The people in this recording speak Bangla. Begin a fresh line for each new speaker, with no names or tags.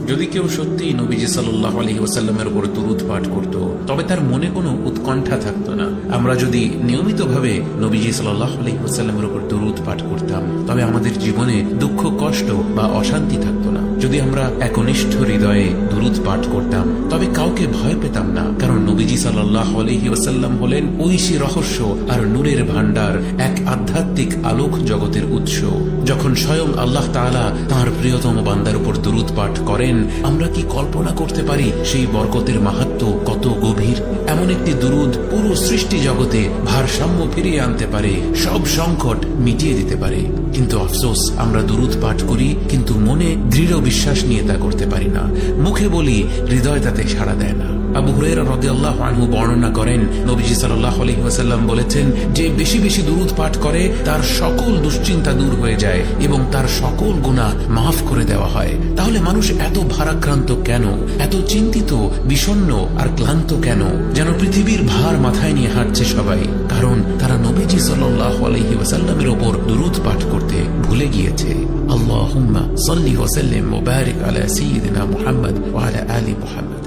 যদি কেউ সত্যি নবীজি সাল্লাল্লাহু আলাইহি ওয়াসাল্লামের উপর দুরূদ পাঠ করত, তবে তার মনে কোনো উৎকণ্ঠা থাকতো না। আমরা যদি নিয়মিতভাবে নবীজি সাল্লাল্লাহু আলাইহি ওয়াসাল্লামের উপর দুরূদ পাঠ করতাম, তবে আমাদের জীবনে দুঃখ, কষ্ট বা অশান্তি থাকতো না। যদি আমরা একনিষ্ঠ হৃদয়ে দুরূদ পাঠ করতাম, তবে কাউকে ভয় পেতাম না, কারণ নবীজি সাল্লাল্লাহু আলাইহি ওয়াসাল্লাম হলেন ঐশী রহস্য আর নূরের ভান্ডার, এক আধ্যাত্মিক আলোক জগতের উৎস। যখন স্বয়ং আল্লাহ তাআলা তাঁর প্রিয়তম বান্দার উপর দুরূদ পাঠ করেন, আমরা কি কল্পনা করতে পারি সেই বরকতের মাহাত্ম্য কত গভীর? এমন একটি দুরূদ পুরো সৃষ্টি জগতে ভারসাম্য ফিরিয়ে আনতে পারে, সব সংকট মিটিয়ে দিতে পারে। কিন্তু আফসোস, আমরা দুরূদ পাঠ করি, কিন্তু মনে দৃঢ় বিশ্বাস নিয়ে তা করতে পারি না। মুখে বলি, হৃদয় তাতে সাড়া দেয় না। আবু হুরায়রা রাদিয়াল্লাহু আনহু বর্ণনা করেন, নবীজি সাল্লাল্লাহু আলাইহি ওয়াসাল্লাম বলেছেন, যে বেশি বেশি দুরূদ পাঠ করে তার সকল দুশ্চিন্তা দূর হয়ে যায় এবং তার সকল গুনাহ মাফ করে দেওয়া হয়। তাহলে মানুষ এত ভারাক্রান্ত কেন, এত চিন্তিত, বিষণ্ণ আর ক্লান্ত কেন? যেন পৃথিবীর ভার মাথায় নিয়ে হাঁটছে সবাই, কারণ তারা নবীজি সাল্লাল্লাহু আলাইহি ওয়াসাল্লামের উপর দুরূদ পাঠ করতে ভুলে গিয়েছে। আল্লাহুম্মা সাল্লি ওয়া সাল্লিম ওয়া বারিক আলা সাইয়্যিদিনা মুহাম্মদ ওয়া আলা আলি মুহাম্মদ।